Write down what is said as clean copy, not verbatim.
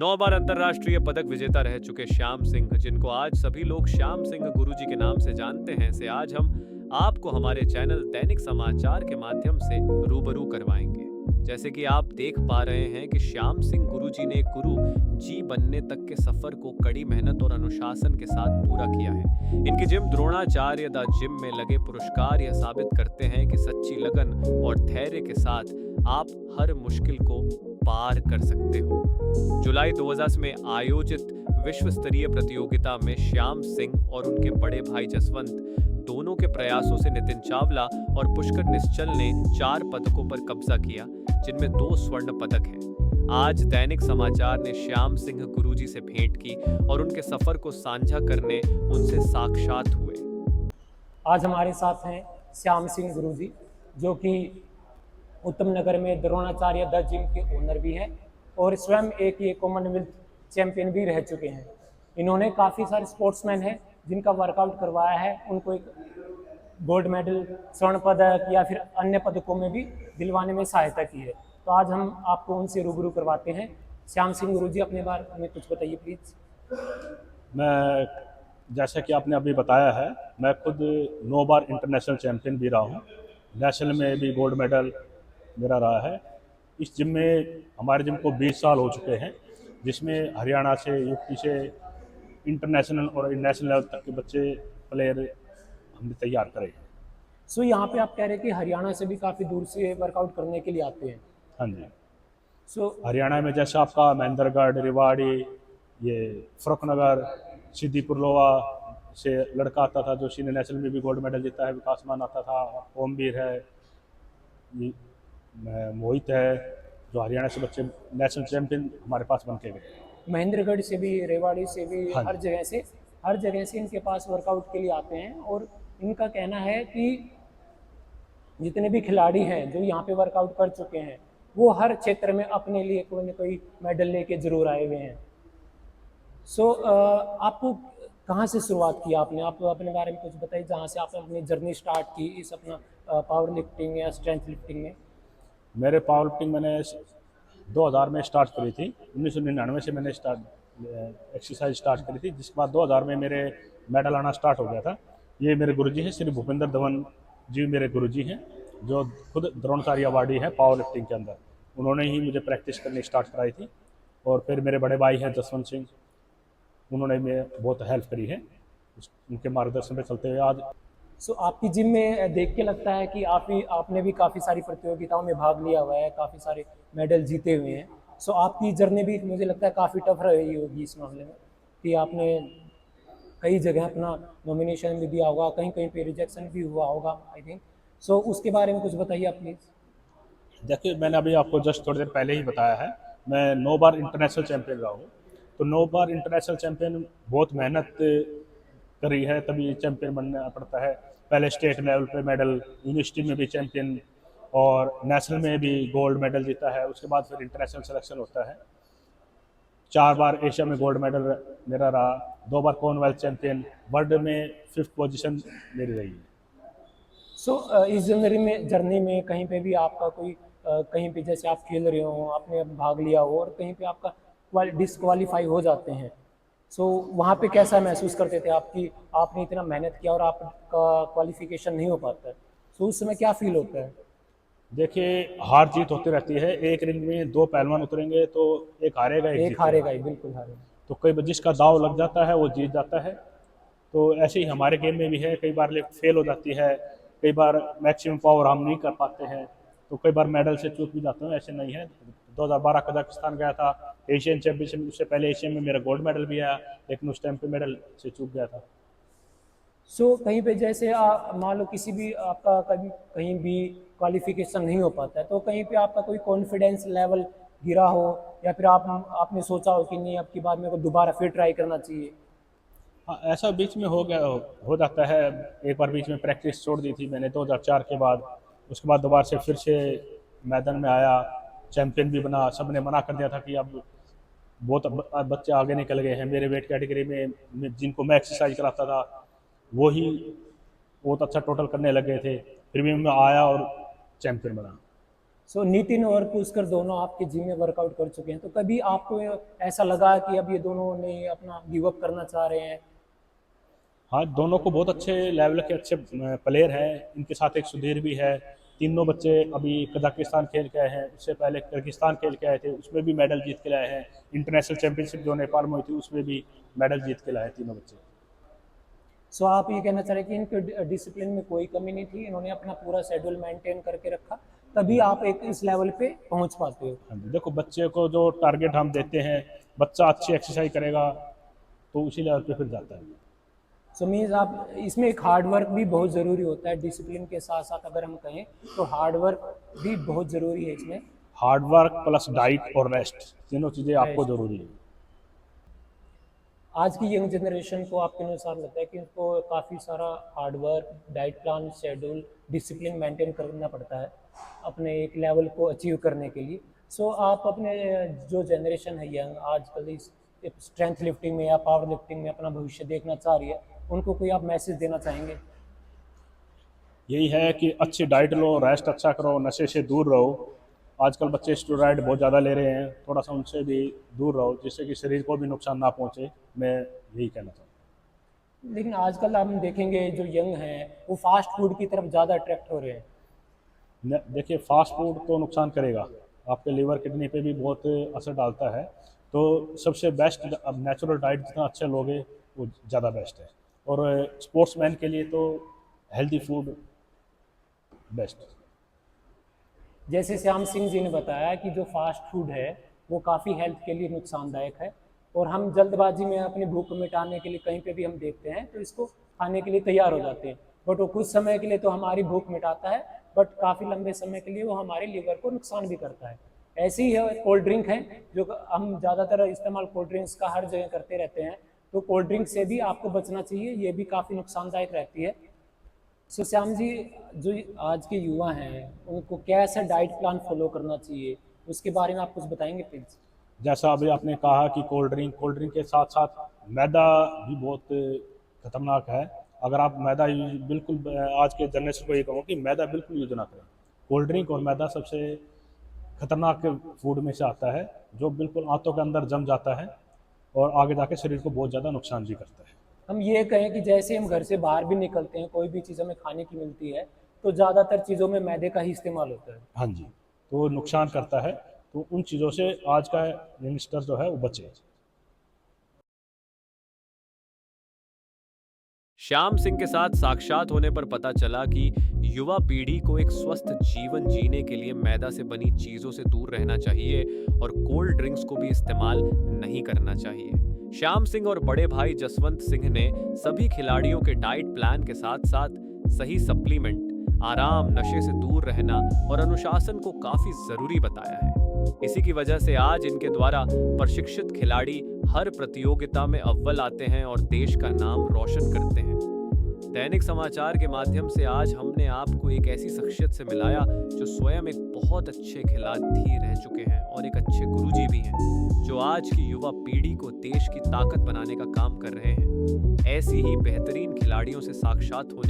9 बार अंतर्राष्ट्रीय पदक विजेता रह चुके श्याम सिंह, जिनको आज सभी लोग श्याम सिंह गुरुजी के नाम से जानते हैं, से आज हम आपको हमारे चैनल दैनिक समाचार के माध्यम से रूबरू करवाएंगे। जैसे कि आप देख पा रहे हैं कि श्याम सिंह गुरुजी ने गुरु जी बनने तक के सफर को कड़ी मेहनत और अनुशासन के साथ पूरा किया है। इनकी जिम द्रोणाचार्य द जिम में लगे पुरस्कार यह साबित करते हैं कि सच्ची लगन और धैर्य के साथ आप हर मुश्किल को पार कर सकते हो। जुलाई 2010 में आयोजित विश्व स्तरीय प्रतियोगिता में श्याम सिंह और उनके बड़े भाई जसवंत दोनों के प्रयासों से नितिन चावला और पुष्कर निश्चल ने 4 पदकों पर कब्जा किया, जिनमें 2 स्वर्ण पदक हैं। आज दैनिक समाचार ने श्याम सिंह गुरुजी से भेंट की और उनके सफर को साझा करने उनसे साक्षात हुए। आज हमारे साथ हैं श्याम सिंह गुरुजी, जो कि उत्तम नगर में द्रोणाचार्य द जिम के ओनर भी हैं और स्वयं एक ये कॉमनवेल्थ चैंपियन भी रह चुके हैं। इन्होंने काफ़ी सारे स्पोर्ट्समैन हैं जिनका वर्कआउट करवाया है, उनको एक गोल्ड मेडल, स्वर्ण पदक या फिर अन्य पदकों में भी दिलवाने में सहायता की है। तो आज हम आपको उनसे रूबरू करवाते हैं। श्याम सिंह गुरुजी, अपने बारे में कुछ बताइए प्लीज़। मैं जैसा कि आपने अभी बताया है, मैं खुद 9 बार इंटरनेशनल चैंपियन भी रहा हूँ। नेशनल में भी गोल्ड मेडल मेरा रहा है। इस जिम में हमारे जिम को 20 साल हो चुके हैं, जिसमें हरियाणा से, यूपी से इंटरनेशनल और नेशनल लेवल तक के बच्चे प्लेयर हमने तैयार करे हैं। सो यहाँ पे आप कह रहे हैं कि हरियाणा से भी काफ़ी दूर से वर्कआउट करने के लिए आते हैं। हाँ जी। सो हरियाणा में जैसे आपका महेंद्रगढ़, रेवाड़ी, ये फरुखनगर, सिद्दीपुरलोवा से लड़का आता था जो सीनियर नेशनल में भी गोल्ड मेडल जीता है, विकास मान आता था, ओमवीर है, ये मोहित है, जो हरियाणा से बच्चे नेशनल चैंपियन हमारे पास बन के गए। महेंद्रगढ़ से भी, रेवाड़ी से भी, हाँ हर जगह से इनके पास वर्कआउट के लिए आते हैं। और इनका कहना है कि जितने भी खिलाड़ी हैं जो यहाँ पे वर्कआउट कर चुके हैं, वो हर क्षेत्र में अपने लिए कोई ना कोई मेडल लेके जरूर आए हुए हैं। सो आपको कहाँ से शुरुआत की आपने? आप अपने बारे में कुछ बताइए, जहाँ से आपने अपनी जर्नी स्टार्ट की इस अपना पावर लिफ्टिंग या स्ट्रेंथ लिफ्टिंग में। मेरे पावर लिफ्टिंग मैंने 2000 में स्टार्ट करी थी। 1999 से मैंने एक्सरसाइज स्टार्ट करी थी, जिसके बाद 2000 में मेरे मेडल आना स्टार्ट हो गया था। ये मेरे गुरुजी हैं, श्री भूपेंद्र धवन जी मेरे गुरुजी हैं, जो खुद द्रोणाचार्य अवार्डी हैं पावर लिफ्टिंग के अंदर। उन्होंने ही मुझे प्रैक्टिस करनी स्टार्ट कराई थी। और फिर मेरे बड़े भाई हैं जसवंत सिंह, उन्होंने मैं बहुत हेल्प करी है। उनके मार्गदर्शन पे चलते हुए आज। सो आपकी जिम में देख के लगता है कि आपने भी काफ़ी सारी प्रतियोगिताओं में भाग लिया हुआ है, काफ़ी सारे मेडल जीते हुए हैं। सो आपकी जर्नी भी मुझे लगता है काफ़ी टफ रही होगी इस मामले में, कि आपने कई जगह अपना नॉमिनेशन भी दिया होगा, कहीं कहीं पे रिजेक्शन भी हुआ होगा आई थिंक। सो उसके बारे में कुछ बताइए आप प्लीज़। देखिए, मैंने अभी आपको जस्ट थोड़ी देर पहले ही बताया है, मैं 9 बार इंटरनेशनल चैंपियन रहा हूँ। तो 9 बार इंटरनेशनल चैंपियन बहुत मेहनत करी है, तभी चैंपियन बनना पड़ता है। पहले स्टेट लेवल पे मेडल, यूनिवर्सिटी में भी चैंपियन और नेशनल में भी गोल्ड मेडल जीता है। उसके बाद फिर इंटरनेशनल सिलेक्शन होता है। 4 बार एशिया में गोल्ड मेडल मेरा रहा, 2 बार कॉमनवेल्थ चैंपियन, वर्ल्ड में 5th पोजीशन मेरी रही है। सो इस जर्नी में कहीं पे भी आपका कोई कहीं पे जैसे आप खेल रहे हो, आपने भाग लिया हो और कहीं पे आपका डिस्क्वालीफाई हो जाते हैं, सो वहाँ पे कैसा महसूस करते थे आपकी? आपने इतना मेहनत किया और आपका क्वालिफिकेशन नहीं हो पाता है, सो उस समय क्या फील होता है? देखिए, हार जीत होती रहती है। एक रिंग में 2 पहलवान उतरेंगे तो एक हारेगा, एक एक जीतेगा। हारेगा ही, बिल्कुल हारेगा। तो कई बार जिसका दाव लग जाता है वो जीत जाता है। तो ऐसे ही हमारे गेम में भी है, कई बार लिफ्ट फेल हो जाती है, कई बार मैक्सिमम पावर हम नहीं कर पाते हैं, तो कई बार मेडल से चूक भी जाते हैं। ऐसे नहीं है। 2012 कजाकिस्तान गया था एशियन चैंपियनशिप, उससे पहले एशियन में मेरा गोल्ड मेडल भी आया, लेकिन उस टाइम पे मेडल से चूक गया था। सो कहीं पे जैसे मान लो किसी भी आपका कभी कहीं भी क्वालिफिकेशन नहीं हो पाता है, तो कहीं पे आपका कोई कॉन्फिडेंस लेवल गिरा हो, या फिर आपने सोचा हो कि नहीं अब की बार मेरे को दोबारा फिर ट्राई करना चाहिए? हाँ, ऐसा बीच में हो जाता है। एक बार बीच में प्रैक्टिस छोड़ दी थी मैंने 2004 के बाद। उसके बाद दोबारा से फिर से मैदान में आया, चैंपियन भी बना। सबने मना कर दिया था कि अब बहुत बच्चे आगे निकल गए हैं। मेरे वेट कैटेगरी में जिनको मैं एक्सरसाइज कराता था वो ही बहुत अच्छा टोटल करने लगे थे। फिर भी मैं आया और चैंपियन बना। सो नितिन और पुष्कर दोनों आपके जिम में वर्कआउट कर चुके हैं, तो कभी आपको ऐसा लगा कि अब ये दोनों ने अपना गिव अप करना चाह रहे हैं? हाँ, दोनों को बहुत अच्छे लेवल के अच्छे प्लेयर हैं। इनके साथ एक सुधीर भी है। तीनों बच्चे अभी कजाकिस्तान खेल के आए हैं, उससे पहले किर्गिस्तान खेल के आए थे, उसमें भी मेडल जीत के लाए हैं। इंटरनेशनल चैंपियनशिप जो नेपाल में हुई थी उसमें भी मेडल जीत के लाए तीनों बच्चे। सो आप ये कहना चाह रहे हैं कि इनके डिसिप्लिन में कोई कमी नहीं थी, इन्होंने अपना पूरा शेड्यूल मेंटेन करके रखा, तभी आप एक इस लेवल पे पहुंच पाते हो। हाँ जी, देखो बच्चे को जो टारगेट हम देते हैं, बच्चा अच्छी एक्सरसाइज करेगा तो उसी लेवल पे फिर जाता है। सो मीन्स आप इसमें एक हार्ड वर्क भी बहुत ज़रूरी होता है, डिसिप्लिन के साथ साथ अगर हम कहें तो हार्ड वर्क भी बहुत ज़रूरी है इसमें। हार्ड वर्क प्लस डाइट और रेस्ट, तीनों चीज़ें आपको ज़रूरी है। आज की यंग जनरेशन को आपके अनुसार लगता है कि उनको काफ़ी सारा hard work, diet plan, schedule, discipline maintain करना पड़ता है अपने एक लेवल को अचीव करने के लिए। सो आप अपने जो जनरेशन है यंग आजकल इस स्ट्रेंथ लिफ्टिंग में या पावर लिफ्टिंग में अपना भविष्य देखना चाह रही है, उनको कोई आप मैसेज देना चाहेंगे? यही है कि अच्छी डाइट लो, रेस्ट अच्छा करो, नशे से दूर रहो। आजकल बच्चे स्टेरॉइड बहुत ज़्यादा ले रहे हैं, थोड़ा सा उनसे भी दूर रहो जिससे कि शरीर को भी नुकसान ना पहुँचे। मैं यही कहना चाहता हूँ। लेकिन आजकल हम देखेंगे जो यंग हैं वो फास्ट फूड की तरफ ज़्यादा अट्रैक्ट हो रहे हैं। देखिए फास्ट फूड तो नुकसान करेगा, आपके लीवर किडनी पे भी बहुत असर डालता है। तो सबसे बेस्ट अब नेचुरल डाइट जितना अच्छा लोगे वो ज़्यादा बेस्ट है। और स्पोर्ट्समैन के लिए तो हेल्दी फूड बेस्ट। जैसे श्याम सिंह जी ने बताया कि जो फास्ट फूड है वो काफ़ी हेल्थ के लिए नुकसानदायक है, और हम जल्दबाजी में अपनी भूख मिटाने के लिए कहीं पे भी हम देखते हैं तो इसको खाने के लिए तैयार हो जाते हैं, बट वो कुछ समय के लिए तो हमारी भूख मिटाता है, बट काफ़ी लंबे समय के लिए वो हमारे लीवर को नुकसान भी करता है। ऐसे ही है कोल्ड ड्रिंक है, जो हम ज़्यादातर इस्तेमाल कोल्ड ड्रिंक्स का हर जगह करते रहते हैं, तो कोल्ड ड्रिंक से भी आपको बचना चाहिए, ये भी काफ़ी नुकसानदायक रहती है। सो श्याम जी, जो आज के युवा हैं उनको कैसा डाइट प्लान फॉलो करना चाहिए, उसके बारे में आप कुछ बताएंगे प्लीज? जैसा अभी आपने कहा कि कोल्ड ड्रिंक के साथ साथ मैदा भी बहुत खतरनाक है। अगर आप मैदा यूज बिल्कुल, आज के जनरेशन को ये कहूँ कि मैदा बिल्कुल यूज ना करें। कोल्ड ड्रिंक और मैदा सबसे खतरनाक फूड में से आता है, जो बिल्कुल आंतों के अंदर जम जाता है और आगे जाके शरीर को बहुत ज़्यादा नुकसान भी करता है। हम ये कहें कि जैसे हम घर से बाहर भी निकलते हैं, कोई भी चीज़ हमें खाने की मिलती है तो ज़्यादातर चीज़ों में मैदे का ही इस्तेमाल होता है। हाँ जी, तो नुकसान करता है। तो उन चीज़ों से आज का यंगस्टर जो है वो बचे। श्याम सिंह के साथ साक्षात होने पर पता चला कि युवा पीढ़ी को एक स्वस्थ जीवन जीने के लिए मैदा से बनी चीजों से दूर रहना चाहिए और कोल्ड ड्रिंक्स को भी इस्तेमाल नहीं करना चाहिए। श्याम सिंह और बड़े भाई जसवंत सिंह ने सभी खिलाड़ियों के डाइट प्लान के साथ साथ सही सप्लीमेंट, आराम, नशे से दूर रहना और अनुशासन को काफी जरूरी बताया है। इसी की वजह से आज इनके द्वारा प्रशिक्षित खिलाड़ी हर प्रतियोगिता में अव्वल आते हैं और देश का नाम रोशन करते हैं। दैनिक समाचार के माध्यम से आज हमने आपको एक ऐसी शख्सियत से मिलाया जो स्वयं एक बहुत अच्छे खिलाड़ी रह चुके हैं और एक अच्छे गुरुजी भी हैं, जो आज की युवा पीढ़ी को देश की ताकत बनाने का काम कर रहे हैं। ऐसी ही बेहतरीन खिलाड़ियों से साक्षात होने